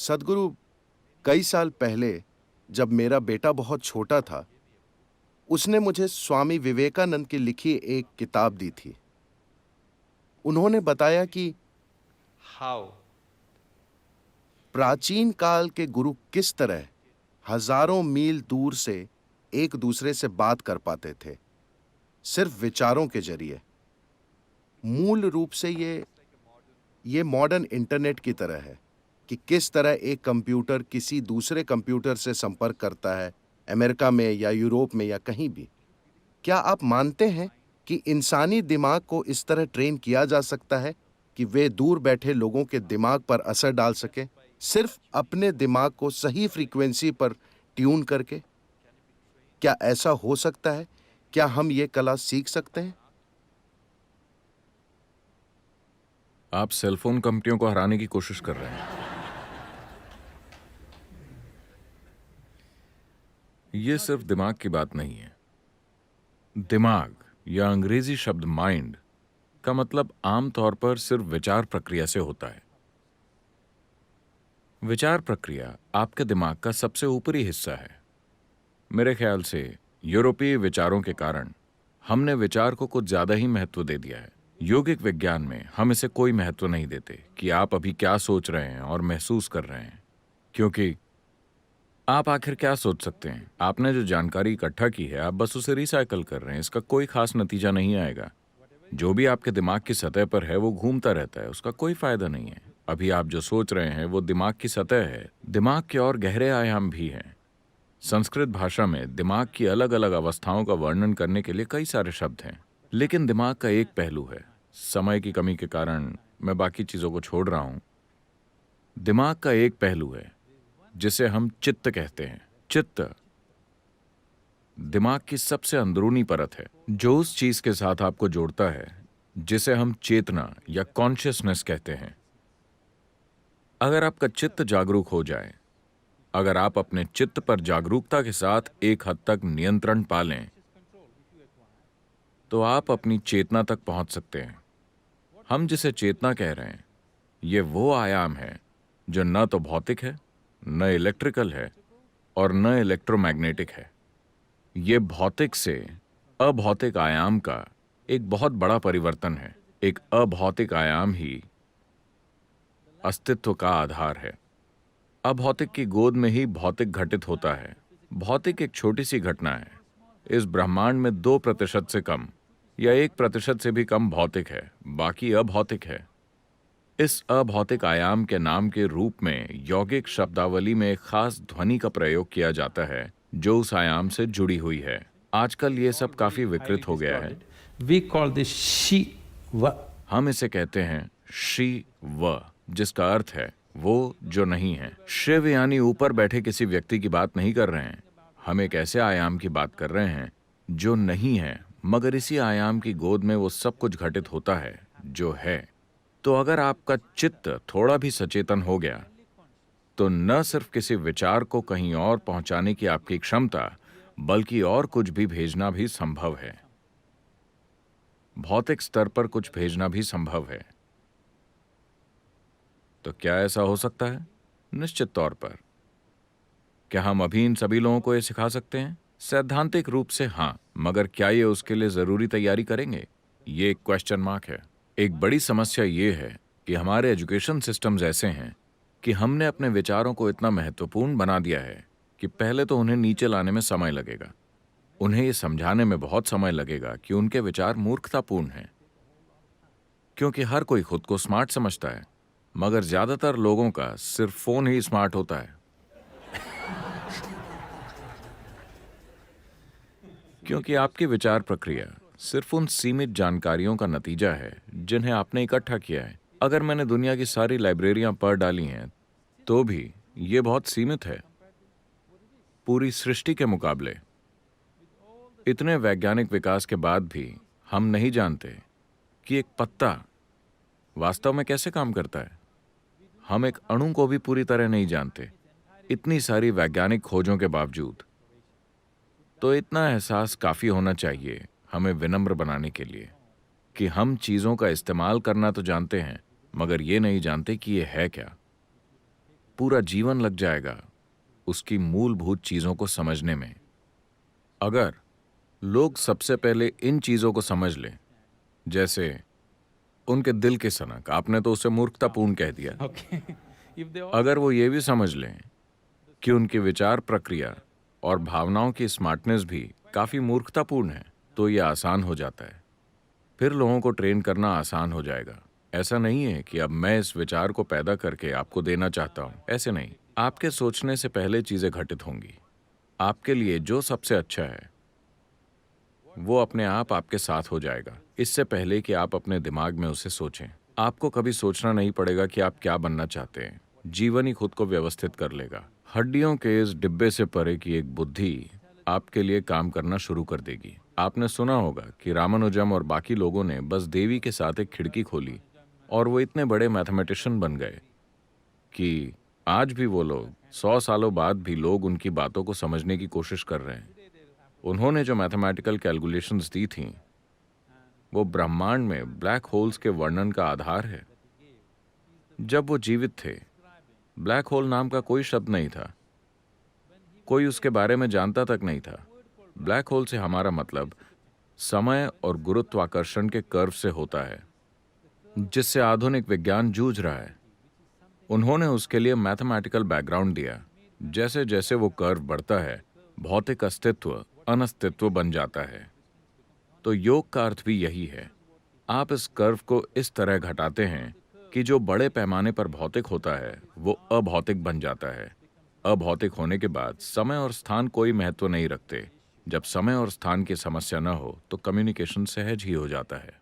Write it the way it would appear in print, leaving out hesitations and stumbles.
सदगुरु, कई साल पहले जब मेरा बेटा बहुत छोटा था, उसने मुझे स्वामी विवेकानंद की लिखी एक किताब दी थी। उन्होंने बताया कि How? प्राचीन काल के गुरु किस तरह हजारों मील दूर से एक दूसरे से बात कर पाते थे, सिर्फ विचारों के जरिए। मूल रूप से ये मॉडर्न इंटरनेट की तरह है कि किस तरह एक कंप्यूटर किसी दूसरे कंप्यूटर से संपर्क करता है, अमेरिका में या यूरोप में या कहीं भी। क्या आप मानते हैं कि इंसानी दिमाग को इस तरह ट्रेन किया जा सकता है कि वे दूर बैठे लोगों के दिमाग पर असर डाल सके, सिर्फ अपने दिमाग को सही फ्रीक्वेंसी पर ट्यून करके? क्या ऐसा हो सकता है? क्या हम ये कला सीख सकते हैं? आप सेलफोन कंपनियों को हराने की कोशिश कर रहे हैं। यह सिर्फ दिमाग की बात नहीं है। दिमाग या अंग्रेजी शब्द माइंड का मतलब आमतौर पर सिर्फ विचार प्रक्रिया से होता है। विचार प्रक्रिया आपके दिमाग का सबसे ऊपरी हिस्सा है। मेरे ख्याल से यूरोपीय विचारों के कारण हमने विचार को कुछ ज्यादा ही महत्व दे दिया है। योगिक विज्ञान में हम इसे कोई महत्व नहीं देते कि आप अभी क्या सोच रहे हैं और महसूस कर रहे हैं, क्योंकि आप आखिर क्या सोच सकते हैं? आपने जो जानकारी इकट्ठा की है, आप बस उसे रिसाइकल कर रहे हैं। इसका कोई खास नतीजा नहीं आएगा। जो भी आपके दिमाग की सतह पर है वो घूमता रहता है, उसका कोई फायदा नहीं है। अभी आप जो सोच रहे हैं वो दिमाग की सतह है। दिमाग के और गहरे आयाम भी हैं। संस्कृत भाषा में दिमाग की अलग अलग अवस्थाओं का वर्णन करने के लिए कई सारे शब्द हैं, लेकिन दिमाग का एक पहलू है। समय की कमी के कारण मैं बाकी चीजों को छोड़ रहा हूं। दिमाग का एक पहलू है जिसे हम चित्त कहते हैं। चित्त दिमाग की सबसे अंदरूनी परत है, जो उस चीज के साथ आपको जोड़ता है जिसे हम चेतना या कॉन्शियसनेस कहते हैं। अगर आपका चित्त जागरूक हो जाए, अगर आप अपने चित्त पर जागरूकता के साथ एक हद तक नियंत्रण पा लें, तो आप अपनी चेतना तक पहुंच सकते हैं। हम जिसे चेतना कह रहे हैं, ये वो आयाम है जो न तो भौतिक है, न इलेक्ट्रिकल है और न इलेक्ट्रोमैग्नेटिक है। ये भौतिक से अभौतिक आयाम का एक बहुत बड़ा परिवर्तन है। एक अभौतिक आयाम ही अस्तित्व का आधार है। अभौतिक की गोद में ही भौतिक घटित होता है। भौतिक एक छोटी सी घटना है। इस ब्रह्मांड में 2% से कम या 1% से भी कम भौतिक है, बाकी अभौतिक है। इस अभौतिक आयाम के नाम के रूप में यौगिक शब्दावली में एक खास ध्वनि का प्रयोग किया जाता है जो उस आयाम से जुड़ी हुई है। आजकल ये सब काफी विकृत हो गया है। We call this Shiva. हम इसे कहते हैं शिव, जिसका अर्थ है वो जो नहीं है। शिव यानी ऊपर बैठे किसी व्यक्ति की बात नहीं कर रहे हैं। हम एक ऐसे आयाम की बात कर रहे हैं जो नहीं है, मगर इसी आयाम की गोद में वो सब कुछ घटित होता है जो है। तो अगर आपका चित्त थोड़ा भी सचेतन हो गया, तो न सिर्फ किसी विचार को कहीं और पहुंचाने की आपकी क्षमता, बल्कि और कुछ भी भेजना भी संभव है। भौतिक स्तर पर कुछ भेजना भी संभव है। तो क्या ऐसा हो सकता है? निश्चित तौर पर। क्या हम अभी इन सभी लोगों को ये सिखा सकते हैं? सैद्धांतिक रूप से हाँ, मगर क्या ये उसके लिए जरूरी तैयारी करेंगे? ये एक क्वेश्चन मार्क है। एक बड़ी समस्या ये है कि हमारे एजुकेशन सिस्टम्स ऐसे हैं कि हमने अपने विचारों को इतना महत्वपूर्ण बना दिया है कि पहले तो उन्हें नीचे लाने में समय लगेगा। उन्हें ये समझाने में बहुत समय लगेगा कि उनके विचार मूर्खतापूर्ण हैं, क्योंकि हर कोई खुद को स्मार्ट समझता है, मगर ज्यादातर लोगों का सिर्फ फोन ही स्मार्ट होता है। क्योंकि आपकी विचार प्रक्रिया सिर्फ उन सीमित जानकारियों का नतीजा है जिन्हें आपने इकट्ठा किया है। अगर मैंने दुनिया की सारी लाइब्रेरियां पढ़ डाली हैं, तो भी ये बहुत सीमित है पूरी सृष्टि के मुकाबले। इतने वैज्ञानिक विकास के बाद भी हम नहीं जानते कि एक पत्ता वास्तव में कैसे काम करता है। हम एक अणु को भी पूरी तरह नहीं जानते, इतनी सारी वैज्ञानिक खोजों के बावजूद। तो इतना एहसास काफी होना चाहिए हमें विनम्र बनाने के लिए कि हम चीजों का इस्तेमाल करना तो जानते हैं, मगर ये नहीं जानते कि ये है क्या। पूरा जीवन लग जाएगा उसकी मूलभूत चीजों को समझने में। अगर लोग सबसे पहले इन चीजों को समझ लें, जैसे उनके दिल की सनक, आपने तो उसे मूर्खतापूर्ण कह दिया। Okay. If they all अगर वो ये भी समझ लें कि उनकी विचार प्रक्रिया और भावनाओं की स्मार्टनेस भी काफी मूर्खतापूर्ण है, तो ये आसान हो जाता है। फिर लोगों को ट्रेन करना आसान हो जाएगा। ऐसा नहीं है कि अब मैं इस विचार को पैदा करके आपको देना चाहता हूं, ऐसे नहीं। आपके सोचने से पहले चीजें घटित होंगी। आपके लिए जो सबसे अच्छा है वो अपने आप आपके साथ हो जाएगा, इससे पहले कि आप अपने दिमाग में उसे सोचें। आपको कभी सोचना नहीं पड़ेगा कि आप क्या बनना चाहते हैं। जीवन ही खुद को व्यवस्थित कर लेगा। हड्डियों के इस डिब्बे से परे की एक बुद्धि आपके लिए काम करना शुरू कर देगी। आपने सुना होगा कि रामानुजम और बाकी लोगों ने बस देवी के साथ एक खिड़की खोली और वो इतने बड़े मैथमेटिशियन बन गए कि आज भी वो लोग 100 सालों बाद भी लोग उनकी बातों को समझने की कोशिश कर रहे हैं। उन्होंने जो मैथमेटिकल कैलकुलेशंस दी थीं, वो ब्रह्मांड में ब्लैक होल्स के वर्णन का आधार है। जब वो जीवित थे, ब्लैक होल नाम का कोई शब्द नहीं था, कोई उसके बारे में जानता तक नहीं था। ब्लैक होल से हमारा मतलब समय और गुरुत्वाकर्षण के कर्व से होता है, जिससे आधुनिक विज्ञान जूझ रहा है। उन्होंने उसके लिए मैथमेटिकल बैकग्राउंड दिया। जैसे जैसे वो कर्व बढ़ता है, भौतिक अस्तित्व अनस्तित्व बन जाता है। तो योग का अर्थ भी यही है। आप इस कर्व को इस तरह घटाते हैं कि जो बड़े पैमाने पर भौतिक होता है वो अभौतिक बन जाता है। अभौतिक होने के बाद समय और स्थान कोई महत्व नहीं रखते। जब समय और स्थान की समस्या न हो तो कम्युनिकेशन सहज ही हो जाता है।